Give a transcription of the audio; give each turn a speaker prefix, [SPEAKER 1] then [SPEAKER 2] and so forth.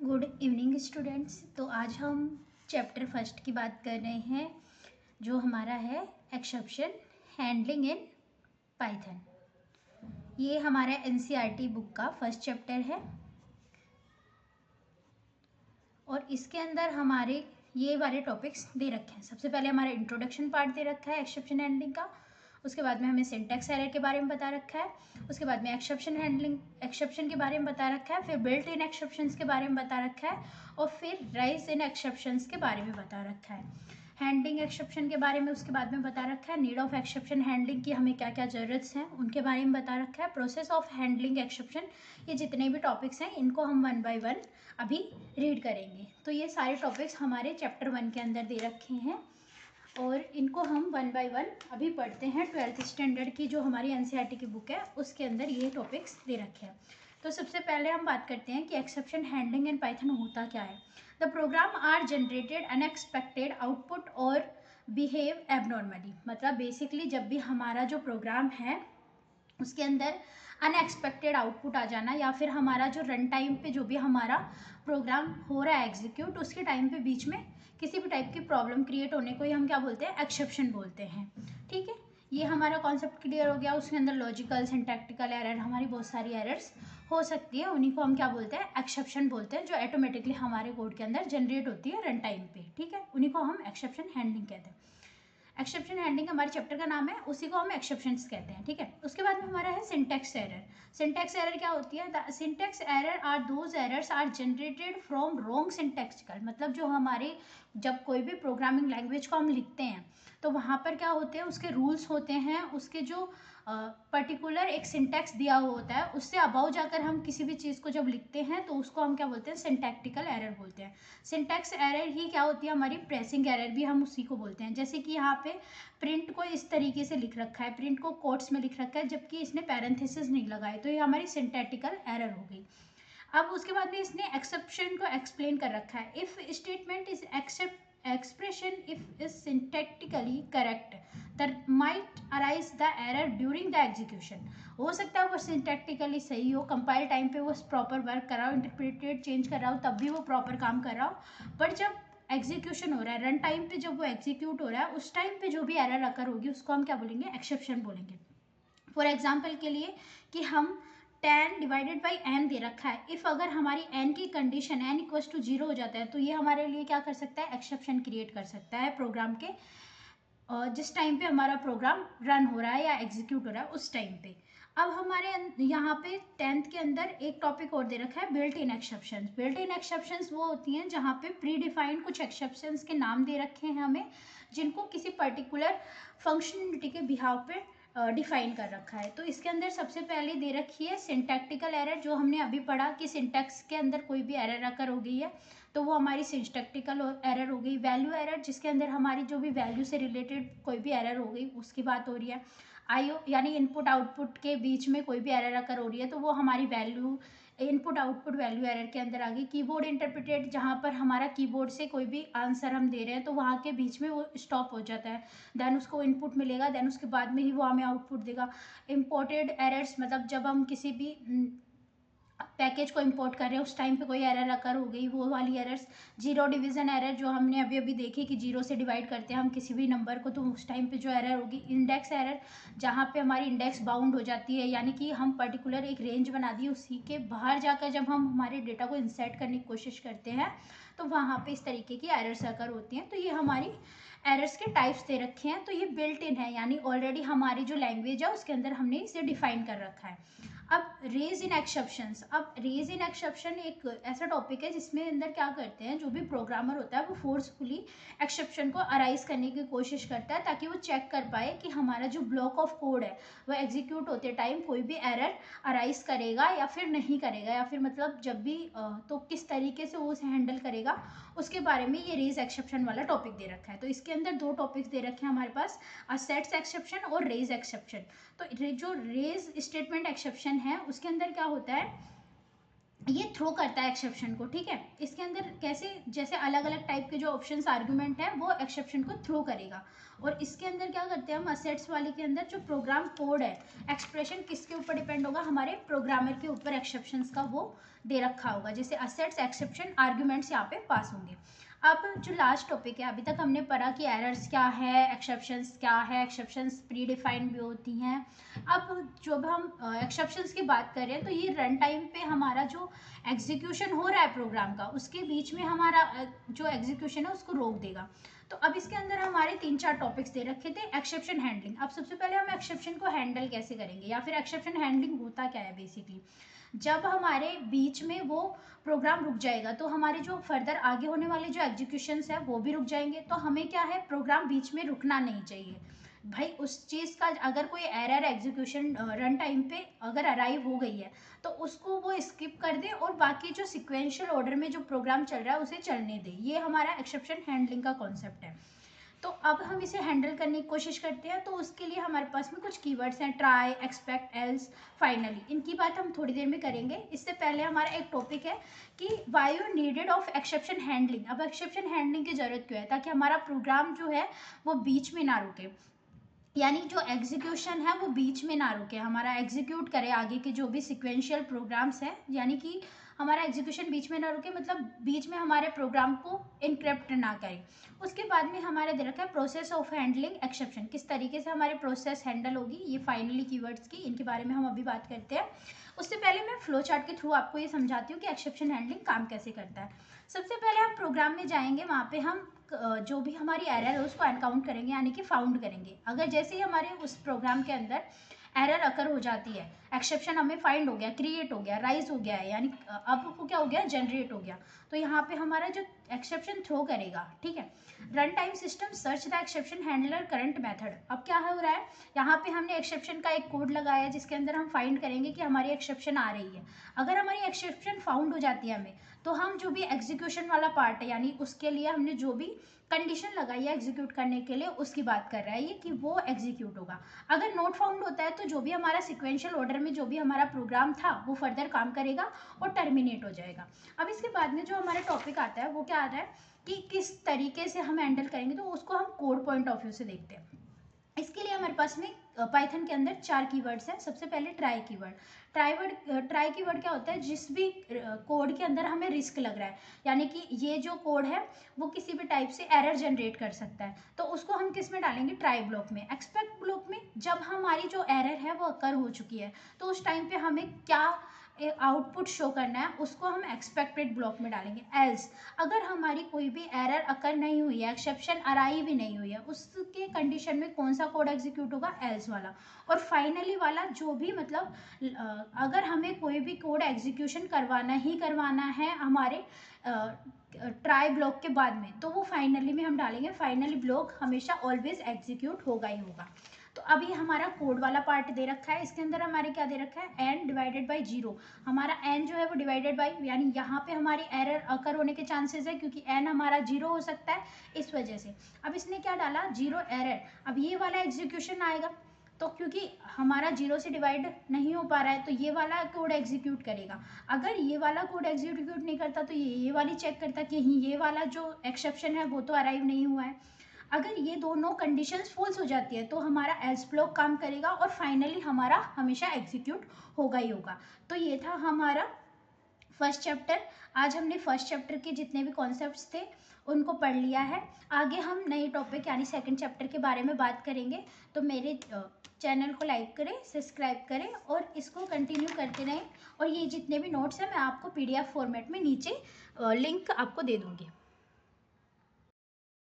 [SPEAKER 1] Good evening students. तो आज हम चैप्टर फर्स्ट की बात कर रहे हैं जो हमारा है एक्सेप्शन हैंडलिंग इन पाइथन। ये हमारा एनसीईआरटी बुक का फर्स्ट चैप्टर है और इसके अंदर हमारे ये वाले टॉपिक्स दे रखे हैं। सबसे पहले हमारा इंट्रोडक्शन पार्ट दे रखा है एक्सेप्शन हैंडलिंग का। उसके बाद में हमें सिंटैक्स एरर के बारे में बता रखा है। उसके बाद में एक्सेप्शन हैंडलिंग एक्सेप्शन के बारे में बता रखा है। फिर बिल्ट इन एक्सेप्शंस के बारे में बता रखा है और फिर राइज इन एक्सेप्शंस के बारे में बता रखा है। हैंडलिंग एक्सेप्शन के बारे में उसके बाद में बता रखा है। नीड ऑफ एक्सेप्शन हैंडलिंग की हमें क्या क्या ज़रूरत हैं उनके बारे में बता रखा है। प्रोसेस ऑफ हैंडलिंग एक्सेप्शन, ये जितने भी टॉपिक्स हैं इनको हम वन बाय वन अभी रीड करेंगे। तो ये सारे टॉपिक्स हमारे चैप्टर 1 के अंदर दे रखे हैं और इनको हम वन बाय वन अभी पढ़ते हैं। 12th स्टैंडर्ड की जो हमारी एनसीईआरटी की बुक है उसके अंदर ये टॉपिक्स दे रखे हैं। तो सबसे पहले हम बात करते हैं कि एक्सेप्शन हैंडलिंग इन पाइथन होता क्या है। The program are generated unexpected output और बिहेव एबनॉर्मली। मतलब बेसिकली जब भी हमारा जो प्रोग्राम है उसके अंदर अनएक्सपेक्टेड आउटपुट आ जाना या फिर हमारा जो रन टाइम पे जो भी हमारा प्रोग्राम हो रहा है एग्जीक्यूट, उसके टाइम पे बीच में किसी भी टाइप की प्रॉब्लम क्रिएट होने को ही हम क्या बोलते हैं, एक्सेप्शन बोलते हैं। ठीक है, ये हमारा कॉन्सेप्ट क्लियर हो गया। उसके अंदर लॉजिकल सिंटैक्टिकल एरर, हमारी बहुत सारी एरर्स हो सकती है, उन्हीं को हम क्या बोलते हैं, एक्सेप्शन बोलते हैं, जो ऑटोमेटिकली हमारे कोड के अंदर जनरेट होती है रन टाइम पे। ठीक है, उन्हीं को हम एक्सेप्शन हैंडलिंग कहते हैं। एक्सेप्शन हैंडलिंग हमारे चैप्टर का नाम है, उसी को हम एक्सेप्शंस कहते हैं। ठीक है, उसके बाद में हमारा है सिंटैक्स एरर। सिंटैक्स एरर क्या होती है? The syntax error are those errors are generated from wrong syntactical. मतलब जो हमारे जब कोई भी प्रोग्रामिंग लैंग्वेज को हम लिखते हैं तो वहाँ पर क्या होते हैं, उसके रूल्स होते हैं, उसके जो पर्टिकुलर एक सिंटैक्स दिया हुआ होता है, उससे अबाउ जाकर हम किसी भी चीज़ को जब लिखते हैं तो उसको हम क्या बोलते हैं, सिंटैक्टिकल एरर बोलते हैं। सिंटैक्स एरर ही क्या होती है, हमारी प्रेसिंग एरर भी हम उसी को बोलते हैं। जैसे कि यहाँ पे प्रिंट को इस तरीके से लिख रखा है, प्रिंट को कोट्स में लिख रखा है जबकि इसने पैरेंथेसिस नहीं लगाए, तो ये हमारी सिंटैक्टिकल एरर हो गई। अब उसके बाद में इसने एक्सेप्शन को एक्सप्लेन कर रखा है। If statement is except expression if is syntactically correct that might arise the error during the execution. हो सकता है वो सिंटैक्टिकली सही हो, कंपाइल टाइम पे वो प्रॉपर वर्क कर रहा हो, इंटरप्रेटेड चेंज कर रहा हो, तब भी वो प्रॉपर काम कर रहा हो, पर जब एग्जीक्यूशन हो रहा है, रन टाइम पे जब वो एग्जीक्यूट हो रहा है, उस टाइम पे जो भी एरर अकर होगी उसको हम क्या बोलेंगे, एक्सेप्शन बोलेंगे। फॉर एग्जाम्पल के लिए कि हम 10 डिवाइडेड बाई n दे रखा है, इफ़ अगर हमारी n की कंडीशन n इक्वल्स टू 0 हो जाता है तो ये हमारे लिए क्या कर सकता है, एक्सेप्शन क्रिएट कर सकता है प्रोग्राम के जिस टाइम पे हमारा प्रोग्राम रन हो रहा है या एग्जीक्यूट हो रहा है उस टाइम पे। अब हमारे यहाँ पे 10th के अंदर एक टॉपिक और दे रखा है, built in exceptions. Built in exceptions वो होती हैं जहाँ पे प्री डिफाइंड कुछ एक्सेप्शंस के नाम दे रखे हैं हमें, जिनको किसी पर्टिकुलर फंक्शनलिटी के बिहाव पे डिफाइन कर रखा है। तो इसके अंदर सबसे पहले दे रखी है सिंटैक्टिकल एरर, जो हमने अभी पढ़ा कि सिंटैक्स के अंदर कोई भी एरर अकर हो गई है तो वो हमारी सिंटैक्टिकल एरर हो गई। वैल्यू एरर, जिसके अंदर हमारी जो भी वैल्यू से रिलेटेड कोई भी एरर हो गई उसकी बात हो रही है। आईओ यानी इनपुट आउटपुट के बीच में कोई भी एरर अकर हो रही है तो वो हमारी value input output value error के अंदर आ गई। कीबोर्ड इंटरप्रेटेड, जहाँ पर हमारा कीबोर्ड से कोई भी आंसर हम दे रहे हैं तो वहाँ के बीच में वो स्टॉप हो जाता है, देन उसको इनपुट मिलेगा, देन उसके बाद में ही वो हमें आउटपुट देगा। इम्पोर्टेड एरर्स, मतलब जब हम किसी भी पैकेज को इंपोर्ट कर रहे हैं उस टाइम पे कोई एरर अकर हो गई, वो वाली एरर्स। जीरो डिवीजन एरर, जो हमने अभी अभी देखी कि जीरो से डिवाइड करते हैं हम किसी भी नंबर को, तो उस टाइम पे जो एरर होगी। इंडेक्स एरर, जहाँ पे हमारी इंडेक्स बाउंड हो जाती है, यानी कि हम पर्टिकुलर एक रेंज बना दी, उसी के बाहर जाकर जब हम हमारे डेटा को इंसर्ट करने की कोशिश करते हैं तो वहाँ पे इस तरीके की एरर्स अकर होती हैं। तो ये हमारी एरर्स के टाइप्स दे रखे हैं। तो ये बिल्ट इन है, यानी ऑलरेडी हमारी जो लैंग्वेज है उसके अंदर हमने इसे डिफाइन कर रखा है। अब रेज इन एक्सेप्शंस। अब रेज इन एक्सेप्शन एक ऐसा टॉपिक है जिसमें अंदर क्या करते हैं, जो भी प्रोग्रामर होता है वो फोर्सफुली एक्सेप्शन को अराइज करने की कोशिश करता है ताकि वो चेक कर पाए कि हमारा जो ब्लॉक ऑफ कोड है वो एग्जीक्यूट होते टाइम कोई भी एरर अराइज करेगा या फिर नहीं करेगा, या फिर मतलब जब भी तो किस तरीके से वो उसे हैंडल करेगा, उसके बारे में ये रेज एक्सेप्शन वाला टॉपिक दे रखा है। तो इसके अंदर दो टॉपिक्स दे रखे हैं हमारे पास, सेट्स एक्सेप्शन और रेज एक्सेप्शन। तो जो रेज स्टेटमेंट एक्सेप्शन है उसके अंदर क्या होता है ये थ्रो करता है एक्सेप्शन को, ठीक है। इसके अंदर कैसे, जैसे अलग अलग टाइप के जो ऑप्शंस आर्गुमेंट है वो एक्सेप्शन को थ्रो करेगा। और इसके अंदर क्या करते हैं हम, असेट्स वाले के अंदर जो प्रोग्राम कोड है, एक्सप्रेशन किसके ऊपर डिपेंड होगा, हमारे प्रोग्रामर के ऊपर एक्सेप्शंस का वो दे रखा होगा। जैसे असेट्स एक्सेप्शन आर्ग्यूमेंट्स यहाँ पे पास होंगे। अब जो लास्ट टॉपिक है, अभी तक हमने पढ़ा कि एरर्स क्या है, एक्सेप्शंस क्या है, एक्सेप्शंस प्री डिफाइंड भी होती हैं। अब जब हम एक्सेप्शंस की बात कर रहे हैं तो ये रन टाइम पे हमारा जो एग्जीक्यूशन हो रहा है प्रोग्राम का, उसके बीच में हमारा जो एग्जीक्यूशन है उसको रोक देगा। तो अब इसके अंदर हमारे 3-4 टॉपिक्स दे रखे थे। एक्सेप्शन हैंडलिंग, अब सबसे पहले हम एक्सेप्शन को हैंडल कैसे करेंगे, या फिर एक्सेप्शन हैंडलिंग होता क्या है बेसिकली। जब हमारे बीच में वो प्रोग्राम रुक जाएगा तो हमारे जो फर्दर आगे होने वाले जो एग्जीक्यूशंस है वो भी रुक जाएंगे। तो हमें क्या है, प्रोग्राम बीच में रुकना नहीं चाहिए भाई। उस चीज़ का अगर कोई एरर एग्जीक्यूशन रन टाइम पे अगर अराइव हो गई है तो उसको वो स्किप कर दे और बाकी जो सिक्वेंशियल ऑर्डर में जो प्रोग्राम चल रहा है उसे चलने दे। ये हमारा एक्सेप्शन हैंडलिंग का कॉन्सेप्ट है। तो अब हम इसे हैंडल करने की कोशिश करते हैं। तो उसके लिए हमारे पास में कुछ कीवर्ड्स हैं, ट्राई, एक्सपेक्ट, एल्स, फाइनली। इनकी बात हम थोड़ी देर में करेंगे। इससे पहले हमारा एक टॉपिक है कि why you needed off exception handling. अब एक्सेप्शन हैंडलिंग की जरूरत क्यों है, ताकि हमारा प्रोग्राम जो है वो बीच में ना रुके, यानी जो एग्जीक्यूशन है वो बीच में ना रुके, हमारा एग्जीक्यूट करे आगे के जो भी सिक्वेंशियल प्रोग्राम्स हैं, यानी कि हमारा एग्जीक्यूशन बीच में ना रुके, मतलब बीच में हमारे प्रोग्राम को इनक्रप्ट ना करे। उसके बाद में हमारे दे रखा है प्रोसेस ऑफ हैंडलिंग एक्सेप्शन, किस तरीके से हमारी प्रोसेस हैंडल होगी। ये फाइनली कीवर्ड्स की, इनके बारे में हम अभी बात करते हैं। उससे पहले मैं फ्लो चार्ट के थ्रू आपको ये समझाती हूँ कि एक्सेप्शन हैंडलिंग काम कैसे करता है। सबसे पहले हम प्रोग्राम में जाएंगे, वहाँ पे हम जो भी हमारी एरर है उसको अनकाउंट करेंगे, यानी कि फाउंड करेंगे। अगर जैसे ही हमारे उस प्रोग्राम के अंदर एरर अकर हो जाती है, एक्सेप्शन हमें फाइंड हो गया, क्रिएट हो गया, राइज हो गया है, यानी अब वो क्या हो गया, जनरेट हो गया, तो यहाँ पे हमारा जो एक्सेप्शन थ्रो करेगा, ठीक है। Run time system search the exception handler current method. अब क्या हो रहा है, यहाँ पे हमने एक्सेप्शन का एक कोड लगाया है जिसके अंदर हम फाइंड करेंगे कि हमारी एक्सेप्शन आ रही है। अगर हमारी एक्सेप्शन फाउंड हो जाती है हमें, तो हम जो भी एग्जीक्यूशन वाला पार्ट है, यानी उसके लिए हमने जो भी कंडीशन लगाई है एग्जीक्यूट करने के लिए, उसकी बात कर रहा है ये कि वो एग्जीक्यूट होगा। अगर नोट फाउंड होता है तो जो भी हमारा सिक्वेंशियल ऑर्डर में जो भी हमारा प्रोग्राम था वो फर्दर काम करेगा और टर्मिनेट हो जाएगा। अब इसके बाद में जो हमारा टॉपिक आता है वो क्या आता है कि किस तरीके से हम हैंडल करेंगे, तो उसको हम कोड पॉइंट ऑफ व्यू से देखते हैं। इसके लिए हमारे पास में पाइथन के अंदर 4 कीवर्ड्स हैं। सबसे पहले ट्राई कीवर्ड। ट्राई कीवर्ड क्या होता है, जिस भी कोड के अंदर हमें रिस्क लग रहा है, यानी कि ये जो कोड है वो किसी भी टाइप से एरर जनरेट कर सकता है, तो उसको हम किस में डालेंगे, ट्राई ब्लॉक में। एक्सपेक्ट ब्लॉक में जब हमारी जो एरर है वो अकर हो चुकी है तो उस टाइम पे हमें क्या आउटपुट शो करना है उसको हम एक्सपेक्टेड ब्लॉक में डालेंगे। एल्स, अगर हमारी कोई भी एरर अकर नहीं हुई है, एक्सेप्शन अराइव भी नहीं हुई है, उसके कंडीशन में कौन सा कोड एग्जीक्यूट होगा, एल्स वाला। और फाइनली वाला जो भी, मतलब अगर हमें कोई भी कोड एग्जीक्यूशन करवाना ही करवाना है हमारे ट्राई ब्लॉक के बाद में, तो वो फाइनली में हम डालेंगे। फाइनली ब्लॉक हमेशा ऑलवेज एग्जीक्यूट होगा ही होगा। तो अब ये हमारा कोड वाला पार्ट दे रखा है। इसके अंदर हमारे क्या दे रखा है, एन डिवाइडेड बाई जीरो। हमारा एन जो है वो डिवाइडेड बाई, यानी यहाँ पे हमारी एरर अकर होने के चांसेस है क्योंकि एन हमारा जीरो हो सकता है, इस वजह से। अब इसने क्या डाला, जीरो एरर। अब ये वाला एग्जीक्यूशन आएगा, तो क्योंकि हमारा जीरो से डिवाइड नहीं हो पा रहा है तो ये वाला कोड एग्जीक्यूट करेगा। अगर ये वाला कोड एग्जीक्यूट नहीं करता तो ये वाली चेक करता कि ये वाला जो एक्सेप्शन है वो तो अराइव नहीं हुआ है। अगर ये दोनों कंडीशंस फॉल्स हो जाती है तो हमारा एल्स ब्लॉक काम करेगा और फाइनली हमारा हमेशा एग्जीक्यूट होगा ही होगा। तो ये था हमारा फर्स्ट चैप्टर। आज हमने फर्स्ट चैप्टर के जितने भी कॉन्सेप्ट्स थे उनको पढ़ लिया है। आगे हम नए टॉपिक यानी सेकंड चैप्टर के बारे में बात करेंगे। तो मेरे चैनल को लाइक करें, सब्सक्राइब करें और इसको कंटिन्यू करते रहें। और ये जितने भी नोट्स हैं मैं आपको PDF फॉर्मेट में नीचे लिंक आपको दे दूँगी।